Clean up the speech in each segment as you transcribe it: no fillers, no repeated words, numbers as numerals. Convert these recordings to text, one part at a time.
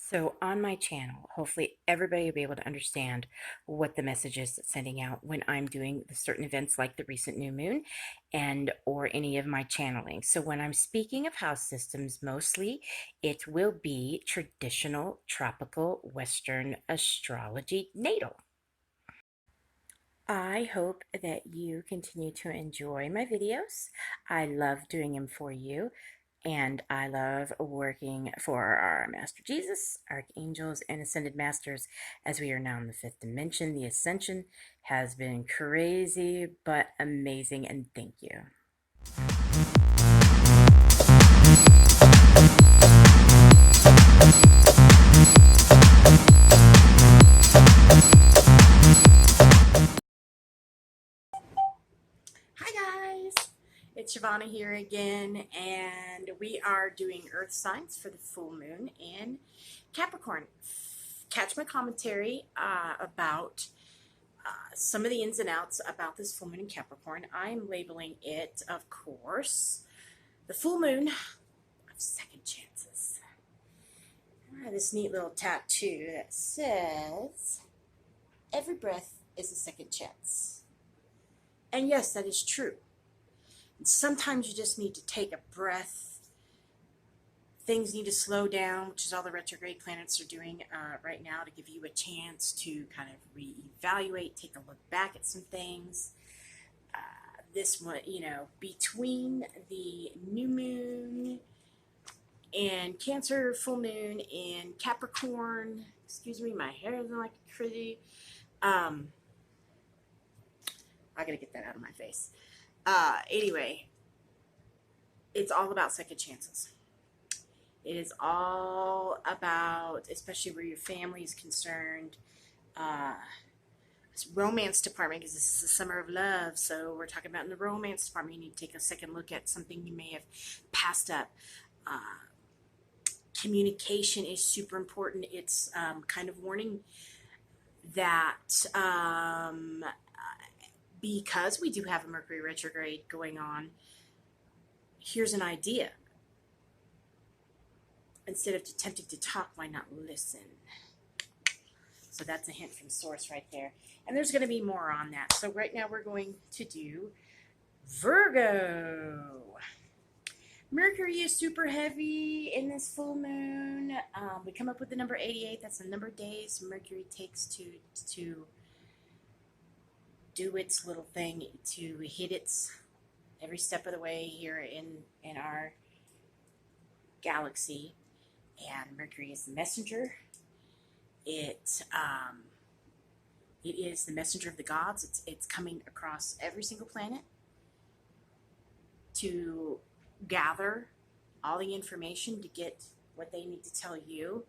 So on my channel, hopefully everybody will be able to understand what the message is that's sending out when I'm doing the certain events like the recent new moon and or any of my channeling. So when I'm speaking of house systems, mostly it will be traditional tropical Western astrology natal. I hope that you continue to enjoy my videos. I love doing them for you. And I love working for our Master Jesus, Archangels, and Ascended Masters as we are now in the fifth dimension. The ascension has been crazy but amazing, and thank you. Hi guys, it's Shavanna here again, and we are doing Earth signs for the full moon in Capricorn. Catch my commentary about some of the ins and outs about this full moon in Capricorn. I'm labeling it, of course, the full moon of second chances. I have this neat little tattoo that says, every breath is a second chance. And yes, that is true. And sometimes you just need to take a breath. Things need to slow down, which is all the retrograde planets are doing right now, to give you a chance to kind of reevaluate, take a look back at some things. This one, between the new moon and Cancer, full moon in Capricorn, excuse me, my hair is like crazy. I gotta get that out of my face. Anyway, it's all about second chances. It is all about, especially where your family is concerned, romance department, because this is the summer of love. So we're talking about in the romance department, you need to take a second look at something you may have passed up. Communication is super important. It's kind of warning that because we do have a Mercury retrograde going on, here's an idea. Instead of attempting to talk, why not listen? So that's a hint from source right there. And there's going to be more on that. So right now we're going to do Virgo. Mercury is super heavy in this full moon. We come up with the number 88. That's the number of days Mercury takes to do its little thing, to hit its every step of the way here in our galaxy. And Mercury is the messenger. It is the messenger of the gods. It's coming across every single planet to gather all the information to get what they need to tell you,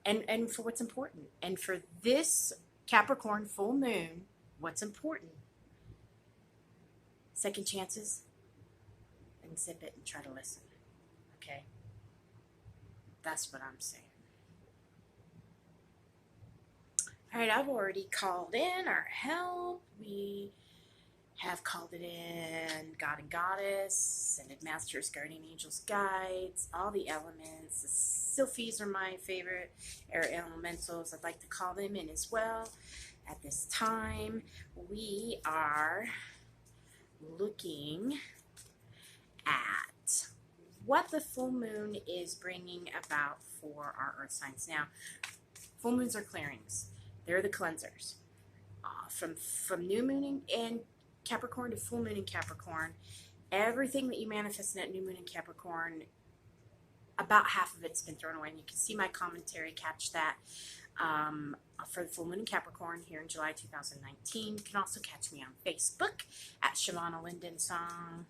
and for what's important. And for this Capricorn full moon, what's important? Second chances. And zip it and try to listen. Okay? That's what I'm saying. All right, I've already called in our help. We have called it in God and Goddess, Ascended Masters, Guardian Angels, Guides, all the elements. The Sylphies are my favorite air elementals. I'd like to call them in as well. At this time, we are looking at what the full moon is bringing about for our earth signs. Now, full moons are clearings. They're the cleansers. From new moon in Capricorn to full moon in Capricorn, everything that you manifest in that new moon in Capricorn, about half of it's been thrown away. And you can see my commentary, catch that, for the full moon in Capricorn here in July 2019. You can also catch me on Facebook at Lindensong.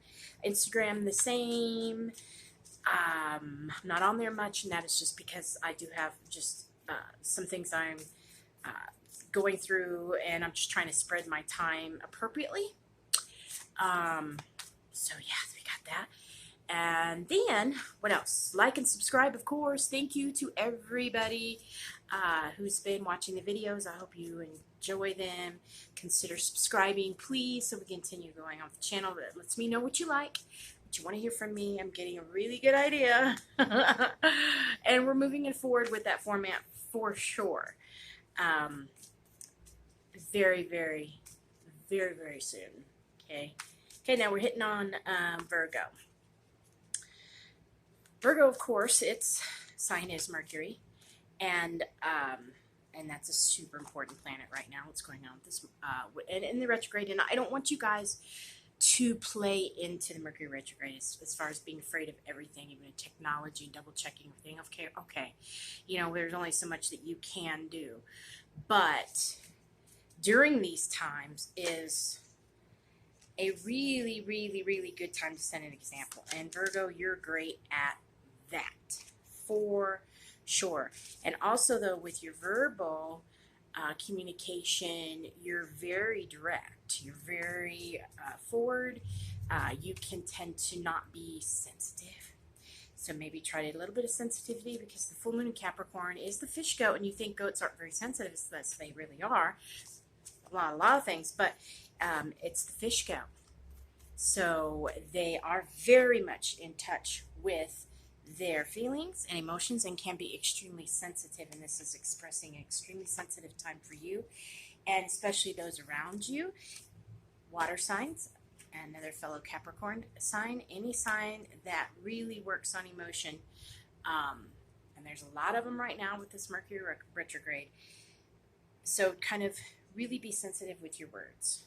Instagram the same. I'm not on there much, and that is just because I do have just some things I'm going through, and I'm just trying to spread my time appropriately. So yeah, we got that. And then, what else? Like and subscribe, of course. Thank you to everybody who's been watching the videos. I hope you enjoy them. Consider subscribing, please, so we continue going on the channel. That lets me know what you like, But you want to hear from me. I'm getting a really good idea. And we're moving it forward with that format for sure. Very, very, very, very soon. Okay. Okay, now we're hitting on Virgo. Virgo, of course, its sign is Mercury, and that's a super important planet right now. What's going on with this and in the retrograde? And I don't want you guys to play into the Mercury retrograde as far as being afraid of everything, even technology, double checking everything. Okay, you know, there's only so much that you can do, but during these times is a really, really, really good time to set an example. And Virgo, you're great at that for sure. And also, though, with your verbal communication, you're very direct. You're very forward. You can tend to not be sensitive. So maybe try a little bit of sensitivity, because the full moon in Capricorn is the fish goat, and you think goats aren't very sensitive, so they really are. A lot of things, but it's the fish goat. So they are very much in touch with their feelings and emotions and can be extremely sensitive, and this is expressing an extremely sensitive time for you, and especially those around you. Water signs, another fellow Capricorn sign, any sign that really works on emotion, and there's a lot of them right now with this Mercury retrograde, so kind of really be sensitive with your words.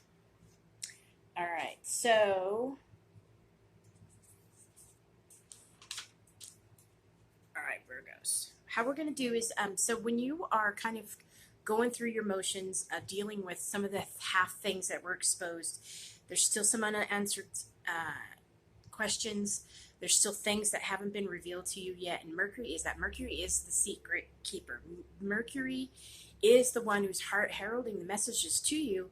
All right, so Virgos. How we're going to do is, so when you are kind of going through your motions, dealing with some of the half things that were exposed, there's still some unanswered questions. There's still things that haven't been revealed to you yet. And Mercury is the secret keeper. Mercury is the one who's heralding the messages to you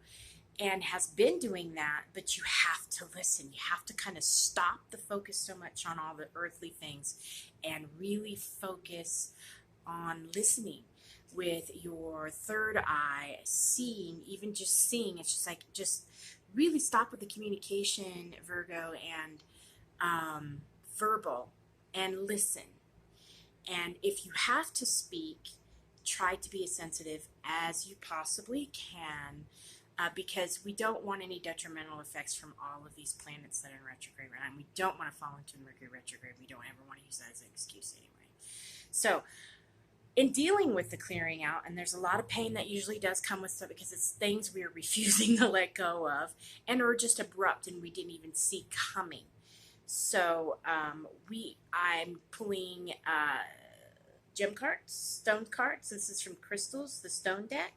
and has been doing that, but you have to listen. You have to kind of stop the focus so much on all the earthly things and really focus on listening with your third eye, seeing, even just seeing. It's just like, just really stop with the communication, Virgo, and verbal, and listen. And if you have to speak, try to be as sensitive as you possibly can, because we don't want any detrimental effects from all of these planets that are in retrograde right now. And we don't want to fall into the Mercury retrograde. We don't ever want to use that as an excuse anyway. So in dealing with the clearing out, and there's a lot of pain that usually does come with stuff because it's things we are refusing to let go of and are just abrupt and we didn't even see coming. So I'm pulling gem cards, stone cards. This is from Crystals, the stone deck.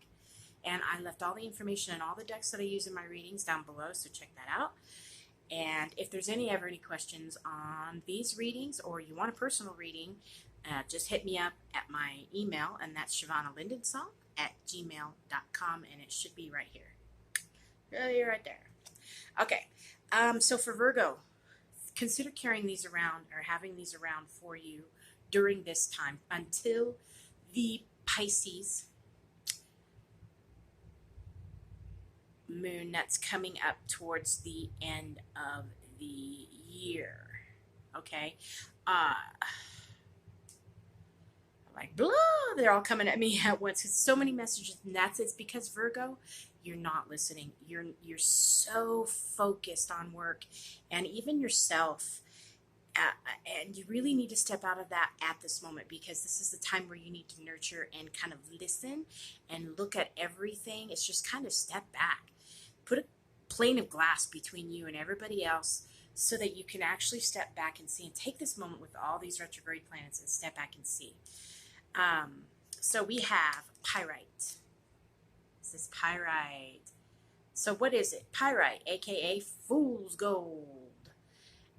And I left all the information in all the decks that I use in my readings down below, so check that out. And if there's any questions on these readings, or you want a personal reading, just hit me up at my email, and that's shavannalindensong@gmail.com, and it should be right here. Right there. Okay, so for Virgo, consider carrying these around or having these around for you during this time until the Pisces moon that's coming up towards the end of the year. Okay, like blah, they're all coming at me at once. It's so many messages, and it's because Virgo, you're not listening. You're so focused on work and even yourself, and you really need to step out of that at this moment, because this is the time where you need to nurture and kind of listen and look at everything. It's just kind of step back. Put a plane of glass between you and everybody else so that you can actually step back and see, and take this moment with all these retrograde planets and step back and see. So we have Pyrite. This is Pyrite. So what is it? Pyrite, aka Fool's Gold,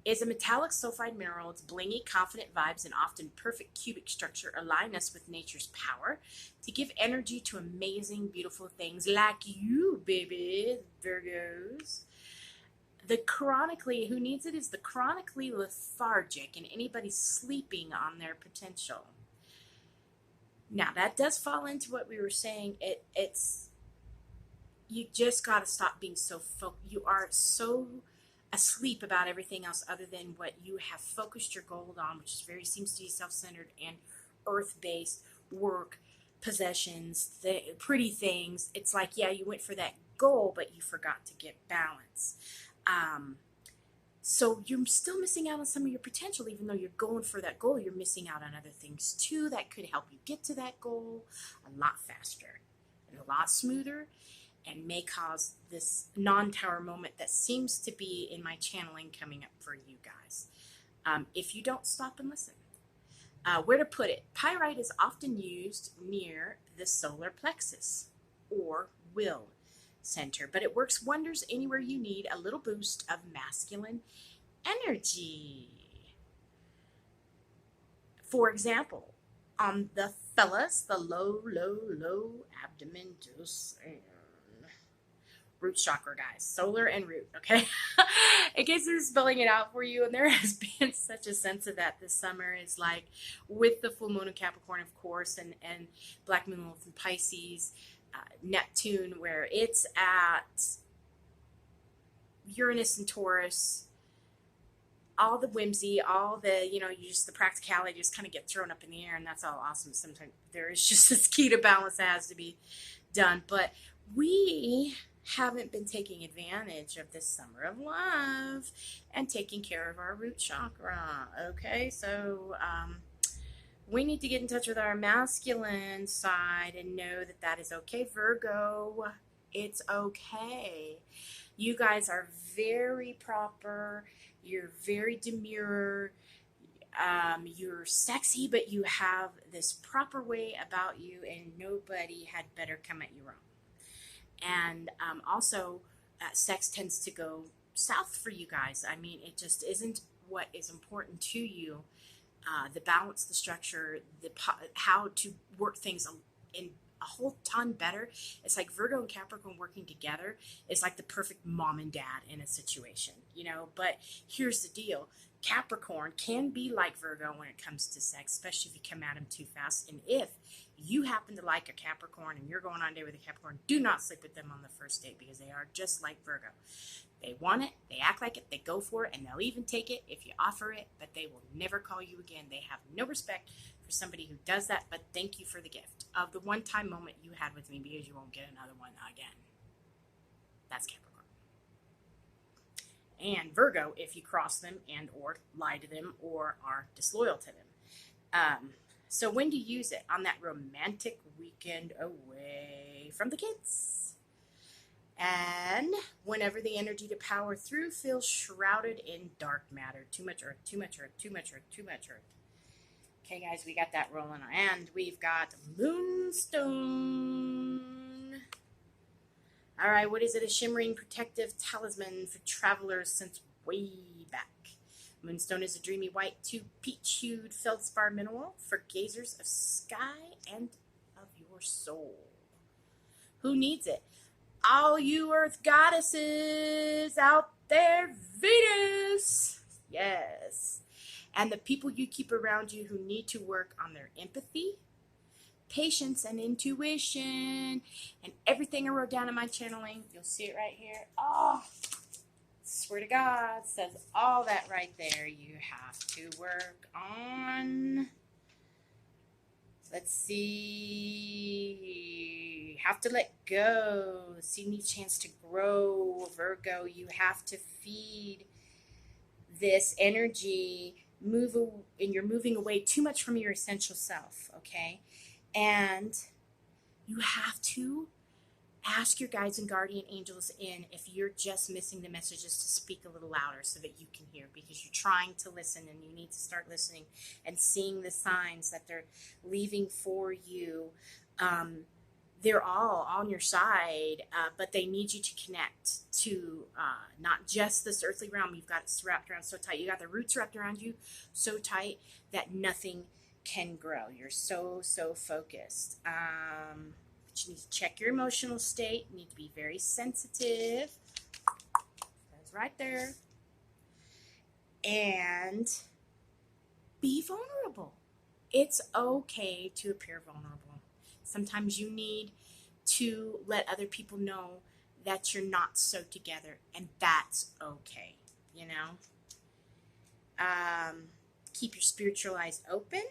is a metallic sulfide mineral. Its blingy, confident vibes and often perfect cubic structure align us with nature's power to give energy to amazing, beautiful things like you, baby, Virgos. Who needs it is the chronically lethargic and anybody sleeping on their potential. Now, that does fall into what we were saying. You just got to stop being so focused. You are so asleep about everything else other than what you have focused your goal on, which is very seems to be self-centered and earth-based work, possessions, the pretty things. It's like, yeah, you went for that goal, but you forgot to get balance. So you're still missing out on some of your potential, even though you're going for that goal. You're missing out on other things too that could help you get to that goal a lot faster and a lot smoother, and may cause this non-tower moment that seems to be in my channeling coming up for you guys. If you don't stop and listen. Where to put it? Pyrite is often used near the solar plexus or will center, but it works wonders anywhere you need a little boost of masculine energy. For example, on the fellas, the low abdomen, root chakra, guys, solar and root, okay? In case they're spelling it out for you, and there has been such a sense of that this summer, is like with the full moon in Capricorn, of course, and black moon in Pisces, Neptune, where it's at Uranus and Taurus, all the whimsy, all the, you just the practicality just kind of get thrown up in the air, and that's all awesome. Sometimes there is just this key to balance that has to be done, but we haven't been taking advantage of this summer of love and taking care of our root chakra. Okay, so we need to get in touch with our masculine side and know that that is okay. Virgo, it's okay. You guys are very proper. You're very demure. You're sexy, but you have this proper way about you, and nobody had better come at you wrong. And also, sex tends to go south for you guys. I mean, it just isn't what is important to you. The balance, the structure, how to work things in a whole ton better. It's like Virgo and Capricorn working together. It's like the perfect mom and dad in a situation, But here's the deal. Capricorn can be like Virgo when it comes to sex, especially if you come at him too fast. And if you happen to like a Capricorn and you're going on a date with a Capricorn, do not sleep with them on the first date, because they are just like Virgo. They want it, they act like it, they go for it, and they'll even take it if you offer it, but they will never call you again. They have no respect for somebody who does that, but thank you for the gift of the one-time moment you had with me, because you won't get another one again. That's Capricorn. And Virgo, if you cross them and or lie to them or are disloyal to them. So when to use it? On that romantic weekend away from the kids. And whenever the energy to power through feels shrouded in dark matter. Too much earth, too much earth, too much earth, too much earth. Okay, guys, we got that rolling. And we've got Moonstone. All right, what is it? A shimmering protective talisman for travelers since way back. Moonstone is a dreamy white to peach-hued feldspar mineral for gazers of sky and of your soul. Who needs it? All you earth goddesses out there, Venus! Yes. And the people you keep around you who need to work on their empathy, patience, and intuition. And everything I wrote down in my channeling, you'll see it right here. Oh, swear to God, says all that right there. You have to work on. Let's see. You have to let go. The seed needs a chance to grow. Virgo, you have to feed this energy. And you're moving away too much from your essential self, okay? And you have to ask your guides and guardian angels in if you're just missing the messages to speak a little louder so that you can hear, because you're trying to listen and you need to start listening and seeing the signs that they're leaving for you. They're all on your side, but they need you to connect to not just this earthly realm. You've got it wrapped around so tight. You got the roots wrapped around you so tight that nothing can grow. You're so focused. But you need to check your emotional state. You need to be very sensitive. That's right there. And be vulnerable. It's okay to appear vulnerable. Sometimes you need to let other people know that you're not so together, and that's okay. you know. Keep your spiritual eyes open,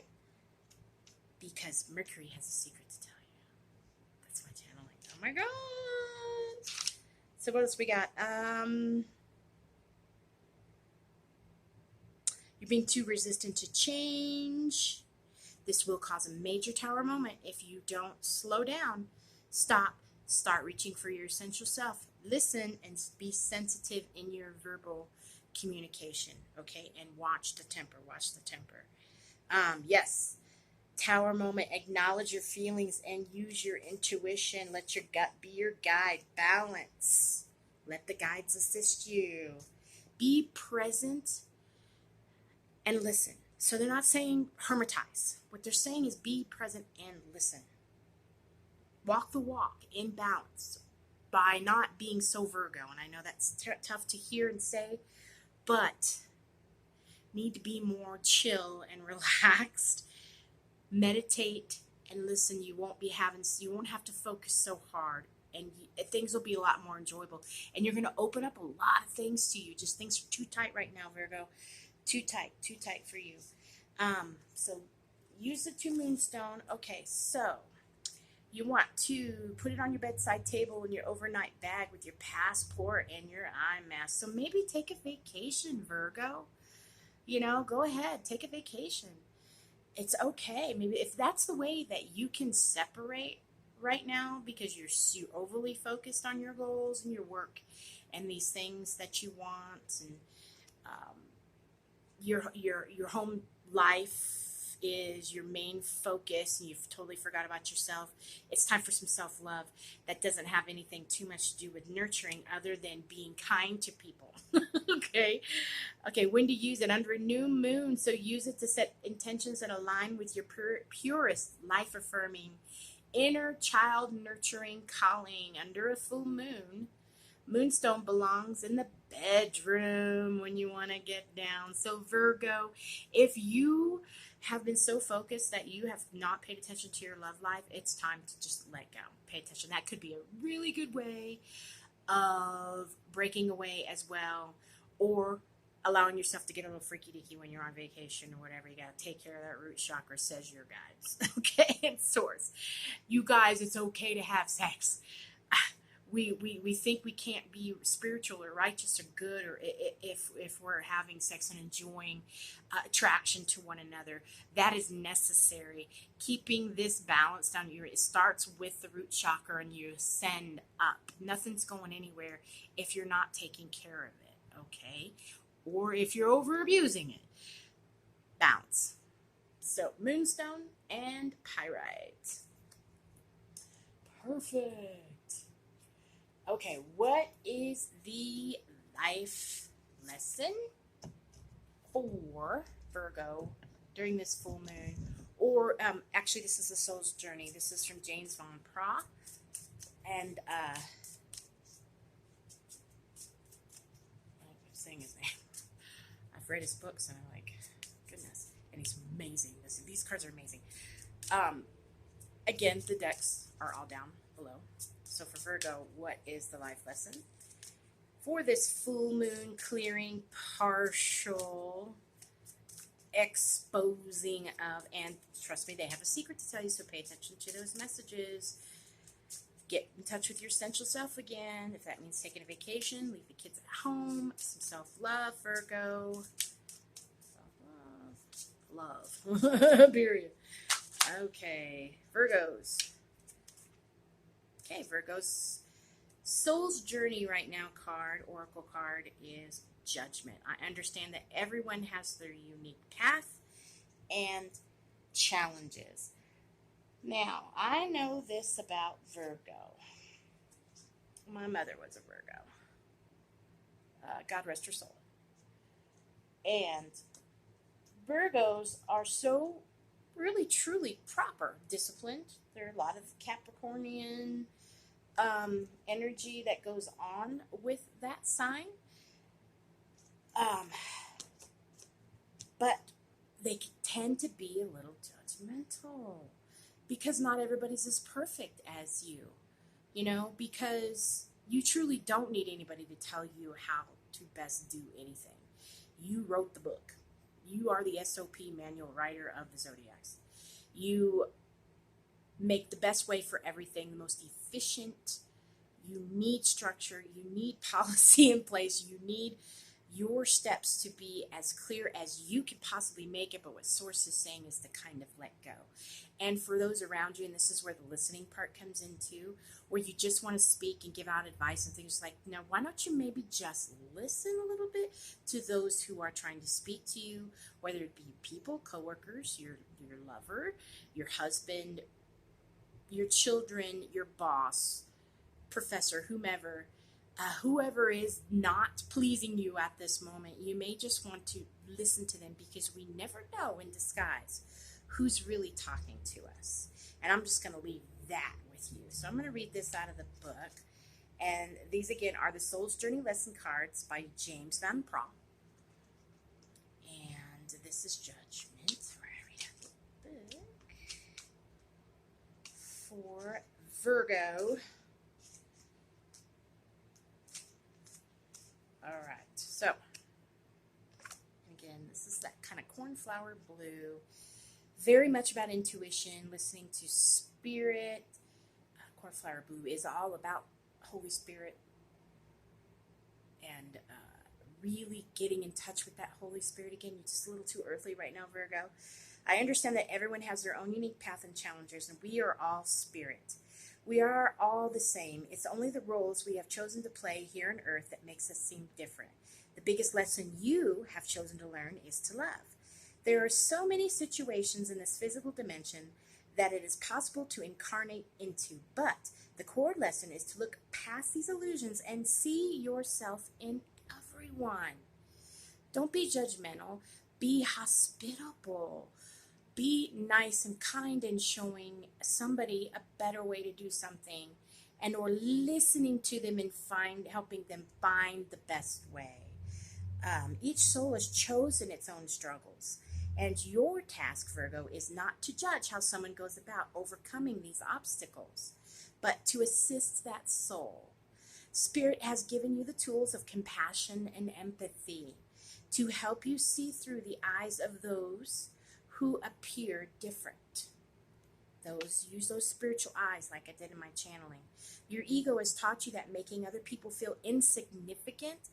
because Mercury has a secret to tell you. That's my channeling. Oh my god. So what else we got? You're being too resistant to change. This will cause a major tower moment if you don't slow down, stop, start reaching for your essential self. Listen and be sensitive in your verbal communication, okay? And watch the temper, yes, tower moment, acknowledge your feelings and use your intuition. Let your gut be your guide. Balance. Let the guides assist you. Be present and listen. So they're not saying hermitize. What they're saying is be present and listen. Walk the walk in balance by not being so Virgo. And I know that's tough to hear and say, but need to be more chill and relaxed. Meditate and listen. You won't have to focus so hard, and things will be a lot more enjoyable. And you're going to open up a lot of things to you. Just things are too tight right now, Virgo. Too tight for you. So use the 2 moonstone. Okay, so you want to put it on your bedside table in your overnight bag with your passport and your eye mask. So maybe take a vacation, Virgo. You know, go ahead, take a vacation. It's okay. Maybe if that's the way that you can separate right now, because you're overly focused on your goals and your work and these things that you want, and your home life is your main focus, and you've totally forgot about yourself. It's time for some self-love that doesn't have anything too much to do with nurturing other than being kind to people. Okay, when to use it? Under a new moon. So use it to set intentions that align with your purest, life-affirming, inner child nurturing calling. Under a full moon, moonstone belongs in the bedroom when you want to get down. So Virgo, if you have been so focused that you have not paid attention to your love life, it's time to just let go. Pay attention. That could be a really good way of breaking away as well, or allowing yourself to get a little freaky deaky when you're on vacation or whatever. You got to take care of that root chakra, says your guides. Okay, and source. You guys, it's okay to have sex. We think we can't be spiritual or righteous or good, or if we're having sex and enjoying attraction to one another. That is necessary. Keeping this balance down, it starts with the root chakra and you ascend up. Nothing's going anywhere if you're not taking care of it, okay? Or if you're over abusing it. Balance. So moonstone and pyrite. Perfect. Okay, what is the life lesson for Virgo during this full moon? Or actually, this is the soul's journey. This is from James von Praagh, and I'm saying his name. I've read his books, and I'm like, goodness, and he's amazing. These cards are amazing. Again, the decks are all down below. So for Virgo, what is the life lesson for this full moon clearing, partial exposing of, and trust me, they have a secret to tell you, so pay attention to those messages. Get in touch with your essential self again. If that means taking a vacation, leave the kids at home. Some self-love, Virgo. Self-love. Love. Period. Okay, Virgos. Okay, Virgo's soul's journey right now card, oracle card, is judgment. I understand that everyone has their unique path and challenges. Now, I know this about Virgo. My mother was a Virgo. God rest her soul. And Virgos are so really, truly proper, disciplined. There are a lot of Capricornian energy that goes on with that sign. But they tend to be a little judgmental because not everybody's as perfect as you, because you truly don't need anybody to tell you how to best do anything. You wrote the book. You are the SOP manual writer of the Zodiacs. You make the best way for everything, the most efficient. You need structure. You need policy in place. You need your steps to be as clear as you can possibly make it, but what Source is saying is to kind of let go. And for those around you, and this is where the listening part comes in too, where you just want to speak and give out advice and things like, now, why don't you maybe just listen a little bit to those who are trying to speak to you, whether it be people, coworkers, your lover, your husband, your children, your boss, professor, whomever, whoever is not pleasing you at this moment. You may just want to listen to them, because we never know in disguise who's really talking to us. And I'm just going to leave that with you. So I'm going to read this out of the book. And these, again, are the Soul's Journey Lesson Cards by James Van Praagh. And this is Judgment. Where I read out the book. For Virgo. All right, so again, this is that kind of cornflower blue, very much about intuition, listening to spirit. Cornflower blue is all about Holy Spirit and really getting in touch with that Holy Spirit again. You're just a little too earthly right now, Virgo. I understand that everyone has their own unique path and challenges, and we are all spirit. We are all the same. It's only the roles we have chosen to play here on earth that makes us seem different. The biggest lesson you have chosen to learn is to love. There are so many situations in this physical dimension that it is possible to incarnate into, but the core lesson is to look past these illusions and see yourself in everyone. Don't be judgmental. Be hospitable. Be nice and kind in showing somebody a better way to do something, and or listening to them and helping them find the best way. Each soul has chosen its own struggles, and your task, Virgo, is not to judge how someone goes about overcoming these obstacles, but to assist that soul. Spirit has given you the tools of compassion and empathy to help you see through the eyes of those who appear different. Use those spiritual eyes like I did in my channeling. Your ego has taught you that making other people feel insignificant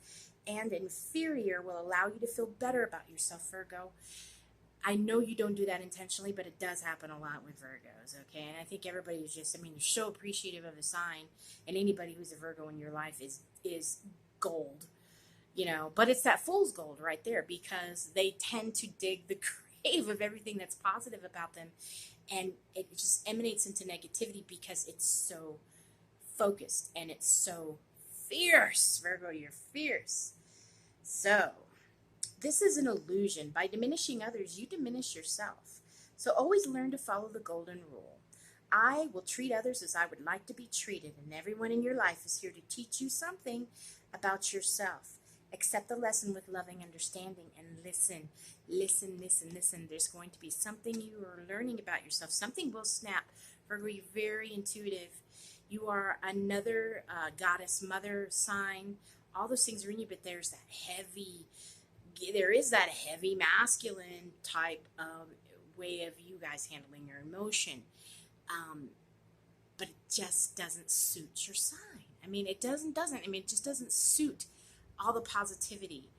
and inferior will allow you to feel better about yourself, Virgo. I know you don't do that intentionally, but it does happen a lot with Virgos, okay? And I think everybody is just, you're so appreciative of the sign, and anybody who's a Virgo in your life is gold, but it's that fool's gold right there, because they tend to dig the of everything that's positive about them, and it just emanates into negativity because it's so focused and it's so fierce. Virgo, you're fierce. So this is an illusion. By diminishing others, you diminish yourself. So always learn to follow the golden rule. I will treat others as I would like to be treated, and everyone in your life is here to teach you something about yourself. Accept the lesson with loving understanding and listen. There's going to be something you are learning about yourself. Something will snap. Virgo, you're very intuitive. You are another goddess, mother sign. All those things are in you, but there is that heavy masculine type of way of you guys handling your emotion. But it just doesn't suit your sign. It just doesn't suit all the positivity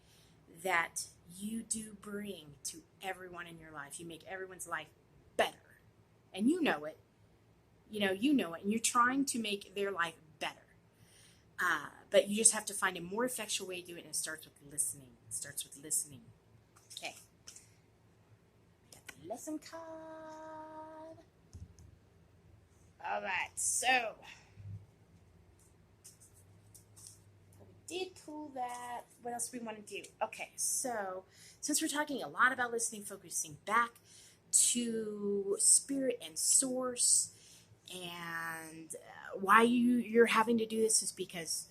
that you do bring to everyone in your life. You make everyone's life better. And you know it. You know it. And you're trying to make their life better. But you just have to find a more effectual way to do it. And it starts with listening. Okay. Got the lesson card. All right. So did pull that. What else do we want to do? Okay, so since we're talking a lot about listening, focusing back to spirit and source, and why you're having to do this is because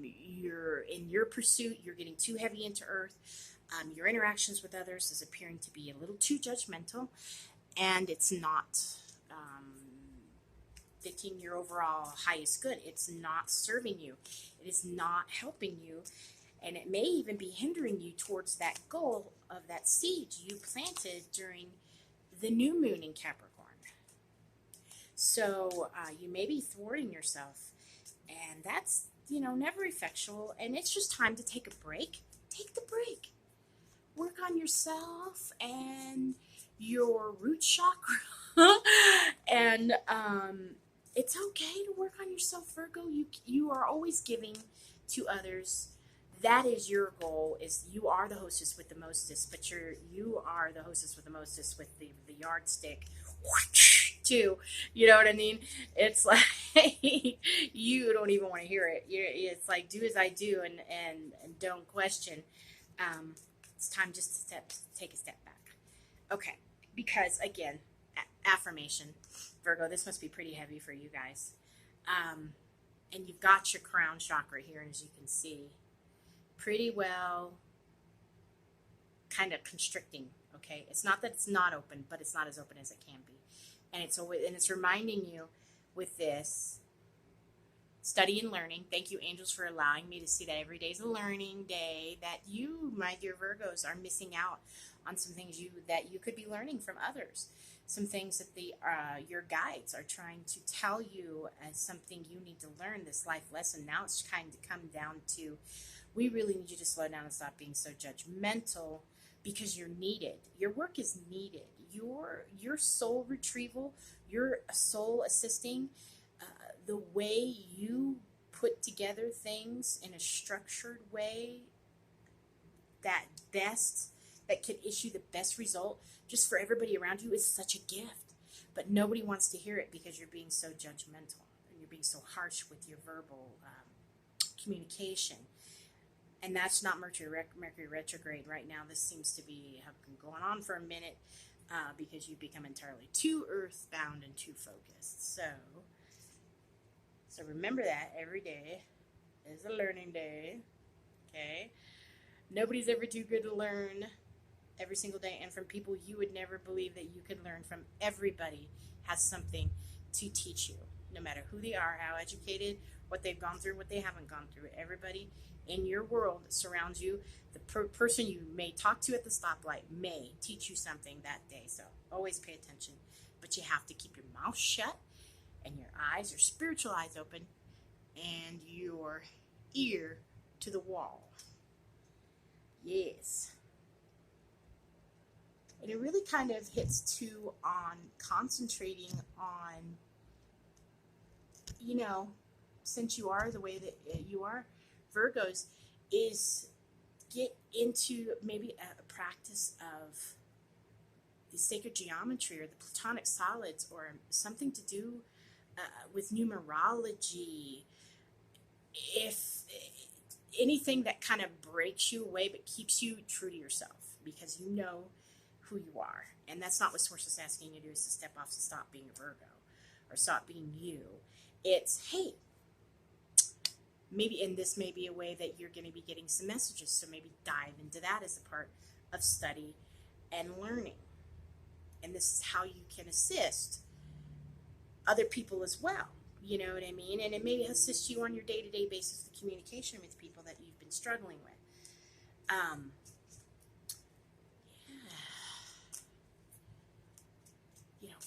you're in your pursuit, you're getting too heavy into earth. Your interactions with others is appearing to be a little too judgmental, and it's not fitting your overall highest good. It's not serving you. It is not helping you. And it may even be hindering you towards that goal of that seed you planted during the new moon in Capricorn. So you may be thwarting yourself, and that's, never effectual. And it's just time to take a break. Take the break. Work on yourself and your root chakra. And it's okay to work on yourself, Virgo. You are always giving to others. That is your goal. Is you are the hostess with the mostest, but you are the hostess with the mostest with the yardstick too. You know what I mean? It's like you don't even want to hear it. It's like do as I do and don't question. It's time just to take a step back. Okay, because again, affirmation, Virgo. This must be pretty heavy for you guys. And you've got your crown chakra here, and as you can see, pretty well kind of constricting. Okay, it's not that it's not open, but it's not as open as it can be. And it's reminding you with this study and learning. Thank you, angels, for allowing me to see that every day is a learning day, that you, my dear Virgos, are missing out on some things that you could be learning from others. Some things that your guides are trying to tell you as something you need to learn, this life lesson. Now it's kind of come down to, we really need you to slow down and stop being so judgmental, because you're needed. Your work is needed. Your soul retrieval, your soul assisting, the way you put together things in a structured way that could issue the best result just for everybody around you is such a gift. But nobody wants to hear it because you're being so judgmental and you're being so harsh with your verbal communication. And that's not Mercury Retrograde right now. This seems to be going on for a minute because you've become entirely too earthbound and too focused. So remember that every day is a learning day. Okay? Nobody's ever too good to learn every single day. And from people you would never believe that you could learn from. Everybody has something to teach you, no matter who they are, how educated, what they've gone through, what they haven't gone through. Everybody in your world surrounds you. The person you may talk to at the stoplight may teach you something that day. So always pay attention. But you have to keep your mouth shut and your eyes, your spiritual eyes open, and your ear to the wall. Yes. And it really kind of hits too on concentrating on, since you are the way that you are, Virgos, is get into maybe a practice of the sacred geometry or the platonic solids, or something to do with numerology. If anything that kind of breaks you away but keeps you true to yourself, because you know who you are. And that's not what Source is asking you to do, is to step off, to stop being a Virgo or stop being you. It's, hey, maybe, and this may be a way that you're going to be getting some messages, so maybe dive into that as a part of study and learning. And this is how you can assist other people as well. You know what I mean? And it may assist you on your day-to-day basis of communication with people that you've been struggling with.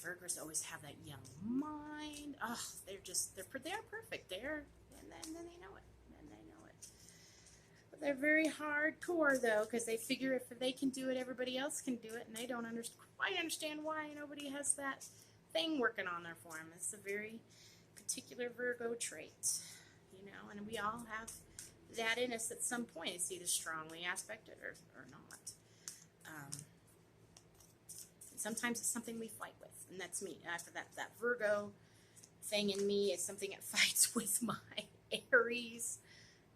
Virgos always have that young mind. Oh, they're perfect. They're and then they know it. But they're very hardcore though, because they figure if they can do it, everybody else can do it, and they don't quite understand why nobody has that thing working on there for them. It's a very particular Virgo trait, and we all have that in us at some point. It's either strongly aspected or not. Sometimes it's something we fight with, and that's me. After that Virgo thing in me is something that fights with my Aries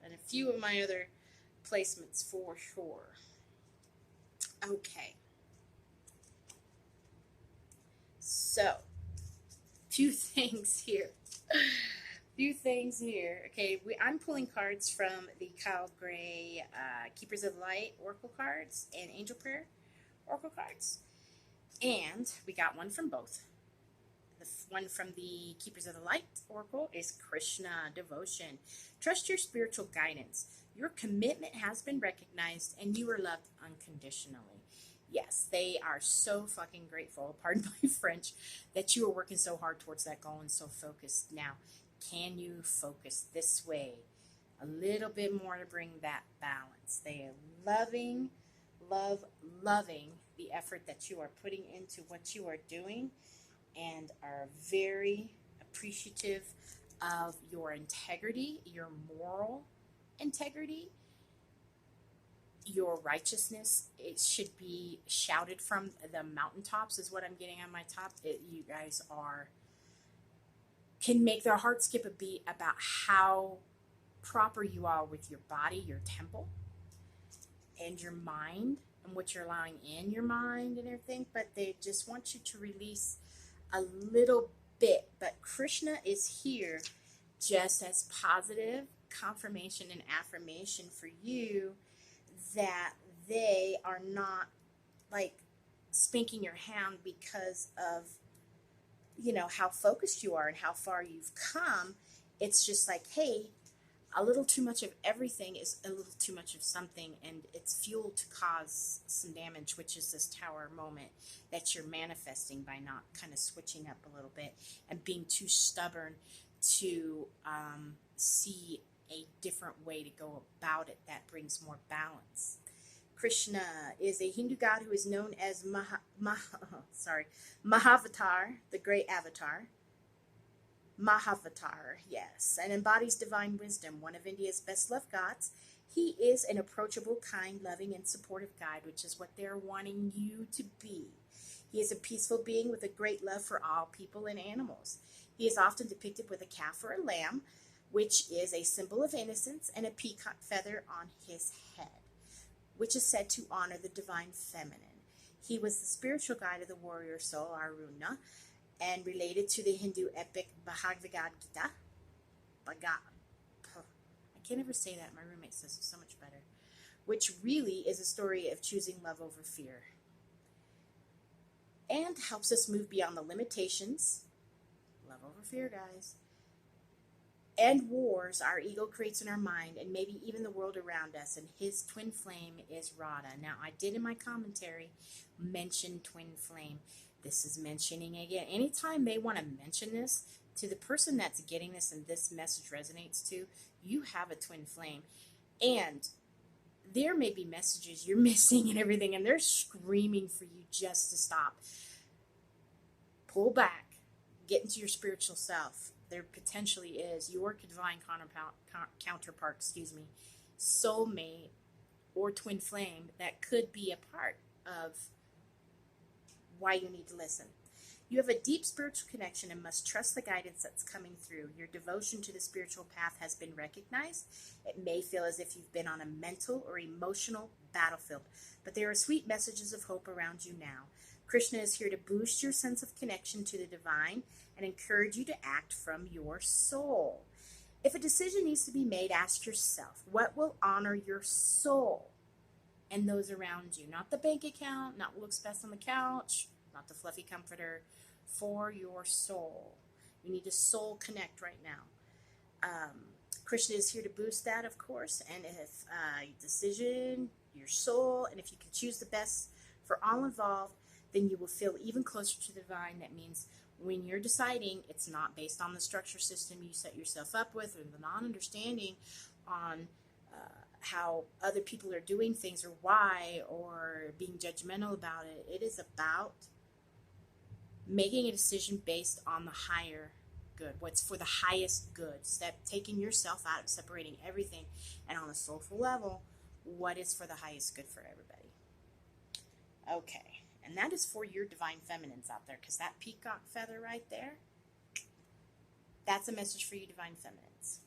and a few of my other placements for sure. Okay. So, few things here. Okay, I'm pulling cards from the Kyle Gray Keepers of Light Oracle cards and Angel Prayer Oracle cards. And we got one from both. The one from the Keepers of the Light Oracle is Krishna Devotion. Trust your spiritual guidance. Your commitment has been recognized and you are loved unconditionally. Yes, they are so fucking grateful, pardon my French, that you are working so hard towards that goal and so focused. Now, can you focus this way a little bit more to bring that balance? They are loving the effort that you are putting into what you are doing and are very appreciative of your integrity, your moral integrity, your righteousness. It should be shouted from the mountaintops is what I'm getting on my top. You guys can make their heart skip a beat about how proper you are with your body, your temple, and your mind, and what you're allowing in your mind and everything, but they just want you to release a little bit. But Krishna is here just as positive confirmation and affirmation for you that they are not like spanking your hand because of, you know, how focused you are and how far you've come. It's just like, hey, a little too much of everything is a little too much of something, and it's fuel to cause some damage, which is this Tower moment that you're manifesting by not kind of switching up a little bit and being too stubborn to see a different way to go about it that brings more balance. Krishna is a Hindu god who is known as Mahavatar, the great avatar. Mahavatar, yes, and embodies divine wisdom, one of India's best loved gods. He is an approachable, kind, loving, and supportive guide, which is what they're wanting you to be. He is a peaceful being with a great love for all people and animals. He is often depicted with a calf or a lamb, which is a symbol of innocence, and a peacock feather on his head, which is said to honor the divine feminine. He was the spiritual guide of the warrior soul, Aruna, and related to the Hindu epic Bhagavad Gita. I can't ever say that. My roommate says it so much better. Which really is a story of choosing love over fear. And helps us move beyond the limitations. Love over fear, guys. And wars our ego creates in our mind, and maybe even the world around us. And his twin flame is Radha. Now, I did in my commentary mention twin flame. This is mentioning again. Anytime they want to mention this to the person that's getting this and this message resonates to, you have a twin flame. And there may be messages you're missing and everything, and they're screaming for you just to stop. Pull back. Get into your spiritual self. There potentially is your divine counterpart, soulmate, or twin flame that could be a part of why you need to listen. You have a deep spiritual connection and must trust the guidance that's coming through. Your devotion to the spiritual path has been recognized. It may feel as if you've been on a mental or emotional battlefield, but there are sweet messages of hope around you now. Krishna is here to boost your sense of connection to the divine and encourage you to act from your soul. If a decision needs to be made, ask yourself, what will honor your soul and those around you? Not the bank account, not what looks best on the couch, not the fluffy comforter, for your soul. You need to soul connect right now. Krishna is here to boost that, of course, and if decision, your soul, and if you can choose the best for all involved, then you will feel even closer to the divine. That means when you're deciding, it's not based on the structure system you set yourself up with or the non-understanding on how other people are doing things or why, or being judgmental about it. It is about making a decision based on the higher good, what's for the highest good. Taking yourself out, separating everything, and on a soulful level, what is for the highest good for everybody. Okay, and that is for your divine feminines out there, because that peacock feather right there, that's a message for you divine feminines.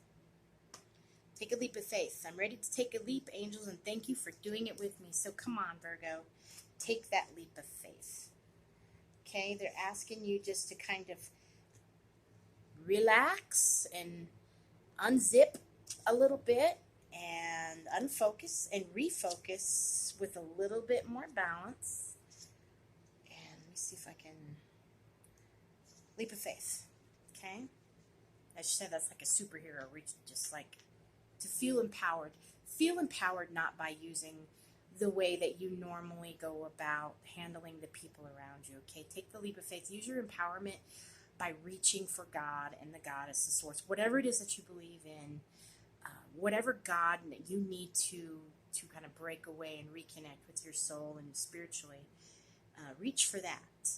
Take a leap of faith. I'm ready to take a leap, angels, and thank you for doing it with me. So come on, Virgo, take that leap of faith. Okay, they're asking you just to kind of relax and unzip a little bit and unfocus and refocus with a little bit more balance. And let me see if I can leap of faith. Okay, I said that's like a superhero reach, just like to feel empowered, feel empowered, not by using the way that you normally go about handling the people around you. Okay, take the leap of faith. Use your empowerment by reaching for God and the goddess, the source, whatever it is that you believe in, whatever God that you need to kind of break away and reconnect with your soul and spiritually. Reach for that.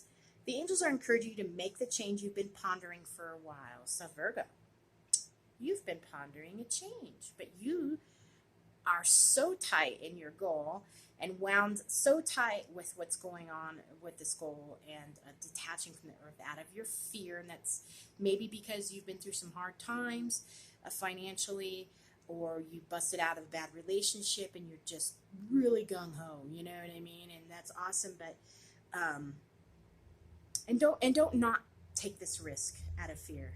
The angels are encouraging you to make the change you've been pondering for a while. So Virgo, you've been pondering a change, but you are so tight in your goal and wound so tight with what's going on with this goal and detaching from the earth out of your fear. And that's maybe because you've been through some hard times financially, or you busted out of a bad relationship and you're just really gung-ho, you know what I mean? And that's awesome, but and don't not take this risk out of fear.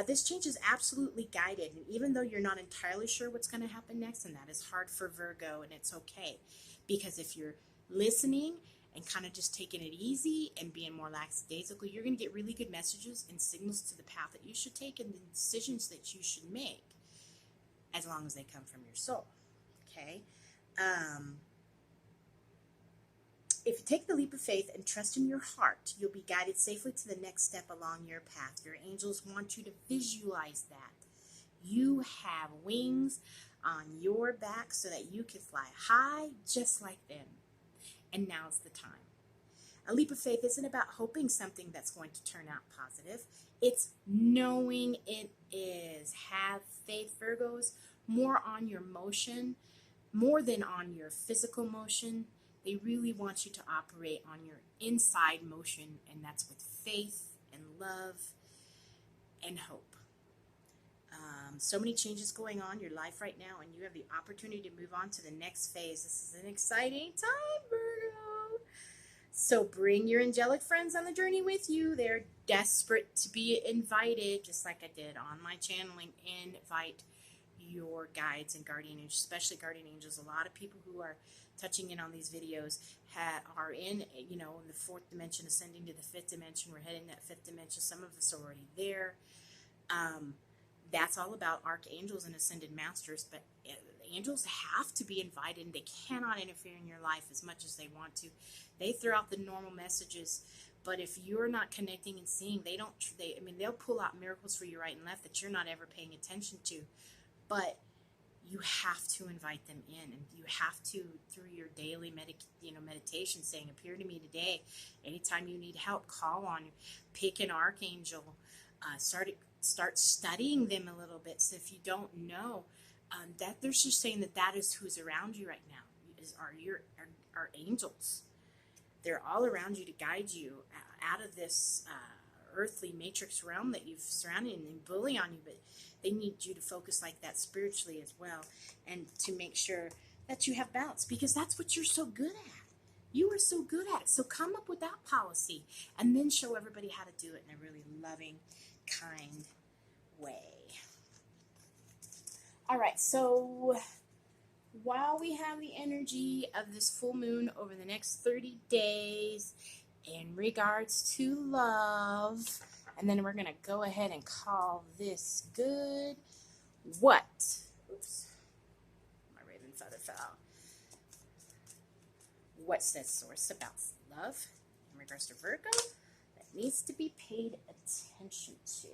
This change is absolutely guided, and even though you're not entirely sure what's going to happen next, and that is hard for Virgo, and it's okay, because if you're listening and kind of just taking it easy and being more lackadaisical, you're going to get really good messages and signals to the path that you should take and the decisions that you should make, as long as they come from your soul. Okay? If you take the leap of faith and trust in your heart, you'll be guided safely to the next step along your path. Your angels want you to visualize that. You have wings on your back so that you can fly high just like them. And now's the time. A leap of faith isn't about hoping something that's going to turn out positive. It's knowing it is. Have faith, Virgos, more on your motion, more than on your physical motion. They really want you to operate on your inside motion, and that's with faith and love and hope. So many changes going on in your life right now, and you have the opportunity to move on to the next phase. This is an exciting time, Virgo. So bring your angelic friends on the journey with you. They're desperate to be invited, just like I did on my channeling. Invite your guides and guardian angels, especially guardian angels. A lot of people who are touching in on these videos are in, in the fourth dimension, ascending to the fifth dimension. We're heading that fifth dimension. Some of us are already there. That's all about archangels and ascended masters, but angels have to be invited, and they cannot interfere in your life as much as they want to. They throw out the normal messages, but if you're not connecting and seeing, they'll pull out miracles for you right and left that you're not ever paying attention to. But you have to invite them in, and you have to, through your daily meditation, saying, appear to me today. Anytime you need help, call on, pick an archangel, start studying them a little bit. So if you don't know, that they're just saying that is who's around you right now, are angels. They're all around you to guide you out of this earthly matrix realm that you've surrounded and bully on you, but they need you to focus like that spiritually as well, and to make sure that you have balance, because that's what you're so good at. You are so good at it. So come up with that policy and then show everybody how to do it in a really loving, kind way. All right, so while we have the energy of this full moon over the next 30 days in regards to love, and then we're going to go ahead and call this good. What? Oops. My raven feather fell. What says source about love in regards to Virgo that needs to be paid attention to?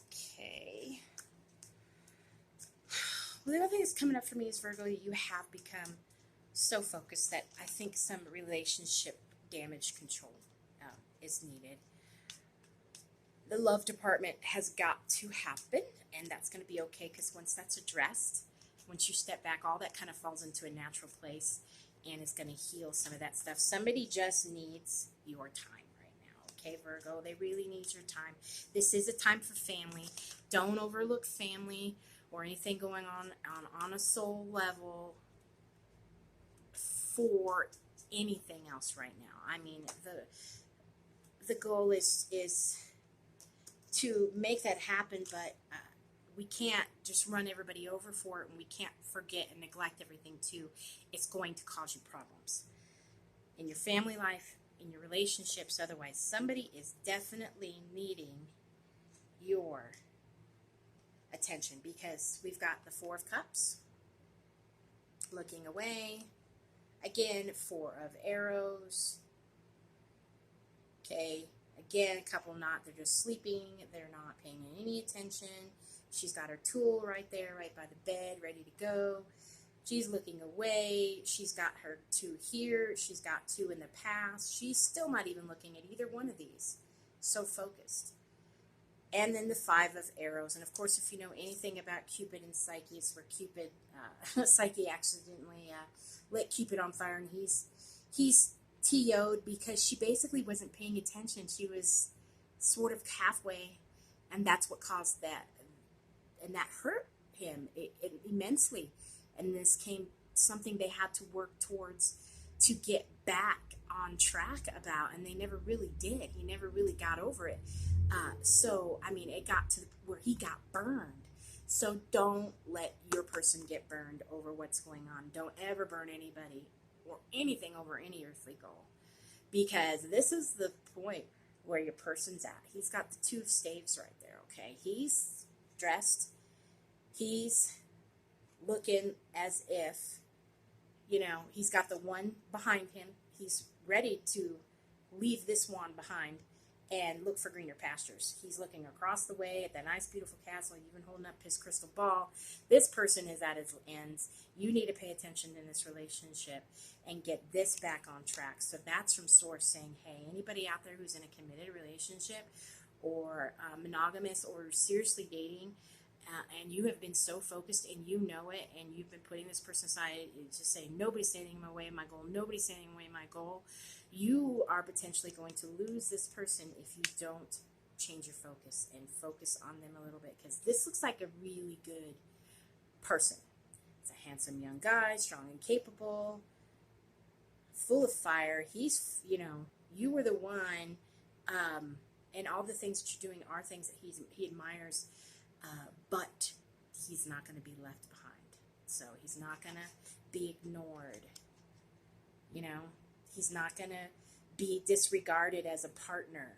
Okay. Well, the other thing that's coming up for me is, Virgo, you have become so focused that I think some relationship damage control is needed. The love department has got to happen, and that's going to be okay, because once that's addressed, once you step back, all that kind of falls into a natural place, and it's going to heal some of that stuff. Somebody just needs your time right now, okay, Virgo? They really need your time. This is a time for family. Don't overlook family or anything going on a soul level for anything else right now. I mean, the goal is to make that happen, but we can't just run everybody over for it, and we can't forget and neglect everything too. It's going to cause you problems in your family life, in your relationships, otherwise. Somebody is definitely needing your attention, because we've got the Four of Cups, looking away. Again, Four of Arrows. Okay, again, couple they're just sleeping, they're not paying any attention. She's got her tool right there, right by the bed, ready to go. She's looking away. She's got her 2 here. She's got 2 in the past. She's still not even looking at either one of these. So focused. And then the 5 of Arrows. And of course, if you know anything about Cupid and Psyche, it's where Cupid, Psyche accidentally lit Cupid on fire, and he's TO'd because she basically wasn't paying attention. She was sort of halfway, and that's what caused that. And that hurt him immensely. And this came something they had to work towards to get back on track about, and they never really did. He never really got over it. So, I mean, it got to where he got burned. So don't let your person get burned over what's going on. Don't ever burn anybody or anything over any earthly goal, because this is the point where your person's at. He's got the 2 of Staves right there, okay? He's dressed. He's looking as if, you know, he's got the 1 behind him. He's ready to leave this wand behind and look for greener pastures. He's looking across the way at that nice, beautiful castle, even holding up his crystal ball. This person is at his ends. You need to pay attention in this relationship and get this back on track. So that's from Source saying, hey, anybody out there who's in a committed relationship or monogamous or seriously dating, and you have been so focused and you know it, and you've been putting this person aside, just saying, nobody's standing in my way of my goal, nobody's standing in my way of my goal, you are potentially going to lose this person if you don't change your focus and focus on them a little bit, because this looks like a really good person. It's a handsome young guy, strong and capable, full of fire. He's, you know, you were the one, and all the things that you're doing are things that he admires. But he's not going to be left behind. So he's not going to be ignored. You know, he's not going to be disregarded as a partner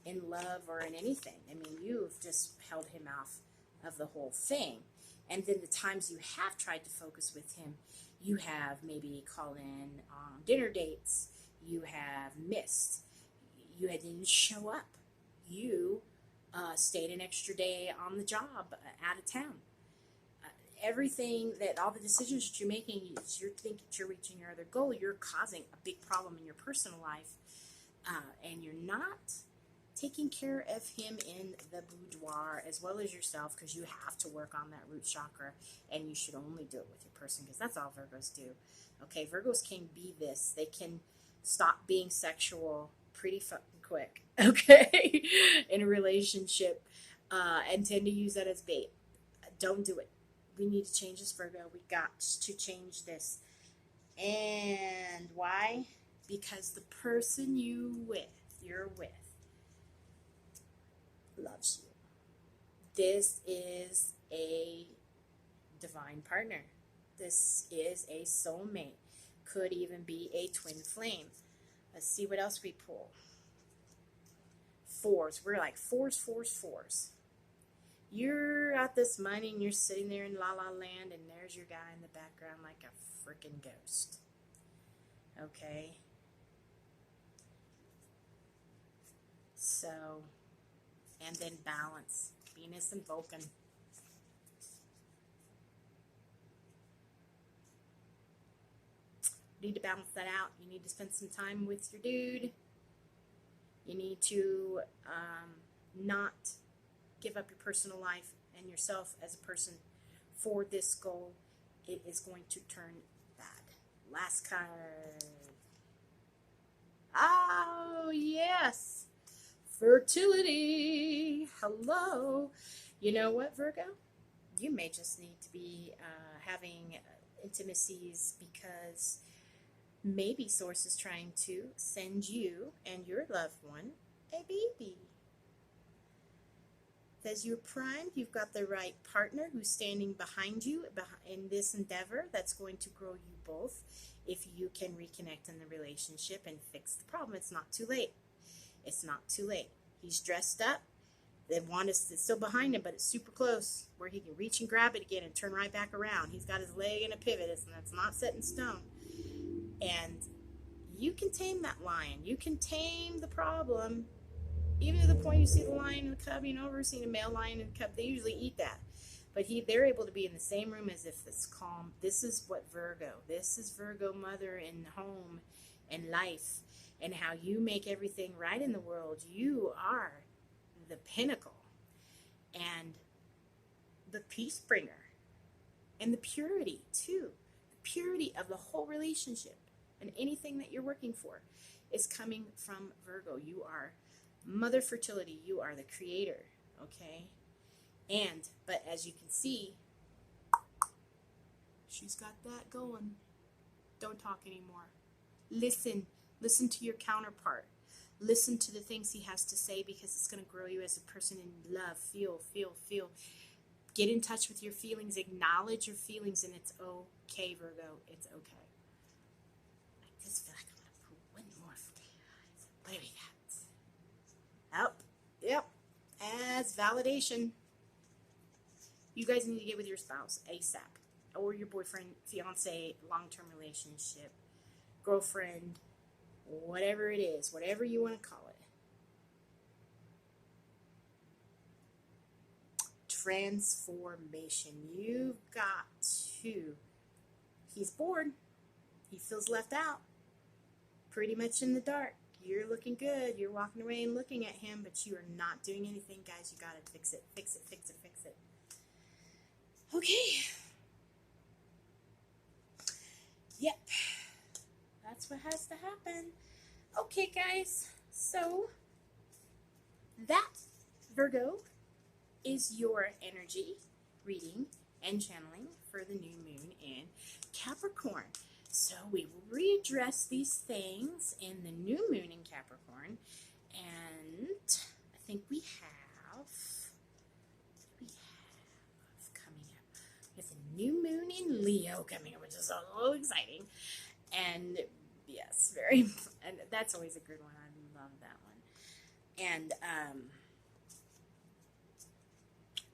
in love or in anything. I mean, you've just held him off of the whole thing. And then the times you have tried to focus with him, you have maybe called in on dinner dates. You have missed. You didn't show up. You stayed an extra day on the job, out of town. Everything all the decisions that you're making, you're thinking you're reaching your other goal, you're causing a big problem in your personal life, and you're not taking care of him in the boudoir as well as yourself, because you have to work on that root chakra, and you should only do it with your person, because that's all Virgos do. Okay, Virgos can be this. They can stop being sexual pretty fucking quick, okay, in a relationship, and tend to use that as bait. Don't do it. We need to change this, Virgo. We got to change this. And why? Because the person you're with loves you. This is a divine partner. This is a soulmate. Could even be a twin flame. Let's see what else we pull. 4s. We're like 4s. You're at this money and you're sitting there in La La Land, and there's your guy in the background like a freaking ghost. Okay? So, and then balance. Venus and Vulcan. You need to balance that out. You need to spend some time with your dude. You need to not give up your personal life and yourself as a person for this goal. It is going to turn bad. Last card. Oh, yes. Fertility. Hello. You know what, Virgo? You may just need to be having intimacies, because maybe Source is trying to send you and your loved one a baby. As you're primed, you've got the right partner who's standing behind you in this endeavor that's going to grow you both. If you can reconnect in the relationship and fix the problem, it's not too late. It's not too late. He's dressed up. The wand is still behind him, but it's super close, where he can reach and grab it again and turn right back around. He's got his leg in a pivot, and that's not set in stone. And you can tame that lion. You can tame the problem, even to the point you see the lion and the cub. You know, we're seeing a male lion and cub. They usually eat that. But they're able to be in the same room as if it's calm. This is what this is Virgo mother in home and life, and how you make everything right in the world. You are the pinnacle and the peace bringer and the purity too. The purity of the whole relationship and anything that you're working for is coming from Virgo. You are mother fertility. You are the creator, okay? But as you can see, she's got that going. Don't talk anymore. Listen to your counterpart. Listen to the things he has to say, because it's going to grow you as a person in love. Feel. Get in touch with your feelings. Acknowledge your feelings, and it's okay, Virgo. It's okay. I just feel like I'm going to put one more for you guys. What do we got? Oh, yep. As validation. You guys need to get with your spouse ASAP, or your boyfriend, fiance, long-term relationship, girlfriend, whatever it is, whatever you want to call it. Transformation. You've got to. He's bored. He feels left out. Pretty much in the dark. You're looking good. You're walking away and looking at him, but you are not doing anything, guys. You got to fix it. Okay. Yep. That's what has to happen. Okay, guys. So, that, Virgo, is your energy reading and channeling for the new moon in Capricorn. So, we will readdress these things in the new moon in Capricorn. And I think we have new moon in Leo coming up, which is a little exciting. And yes, and that's always a good one. I love that one. And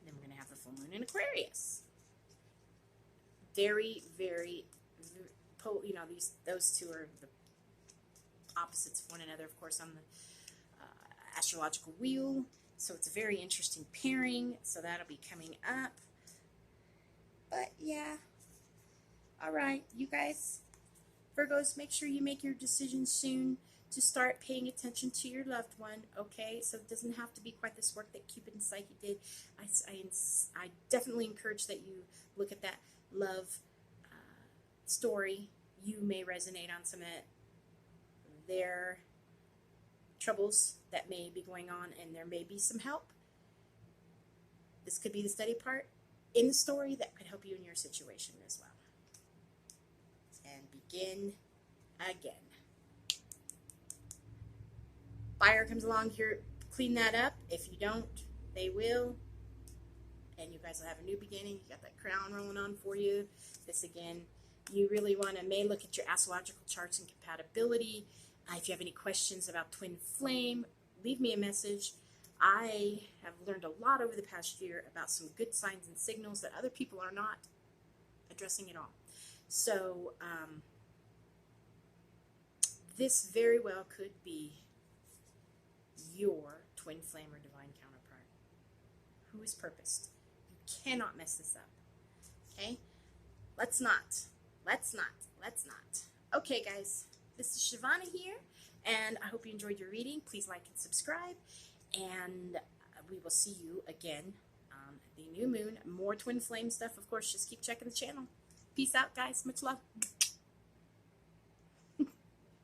then we're going to have the full moon in Aquarius. Very, those two are the opposites of one another, of course, on the astrological wheel. So it's a very interesting pairing. So that'll be coming up. But yeah, all right, you guys, Virgos, make sure you make your decision soon to start paying attention to your loved one, okay? So it doesn't have to be quite this work that Cupid and Psyche did. I definitely encourage that you look at that love story. You may resonate on some of their troubles that may be going on, and there may be some help. This could be the study part in the story that could help you in your situation as well. And begin again. Fire comes along here, clean that up. If you don't, they will. And you guys will have a new beginning. You got that crown rolling on for you. This again, you really want to look at your astrological charts and compatibility. If you have any questions about twin flame, leave me a message. I have learned a lot over the past year about some good signs and signals that other people are not addressing at all. So this very well could be your twin flame or divine counterpart who is purposed. You cannot mess this up. Okay? Let's not. Okay, guys. This is Shavanna here, and I hope you enjoyed your reading. Please like and subscribe. And we will see you again on the new moon. More twin flame stuff, of course. Just keep checking the channel. Peace out, guys. Much love.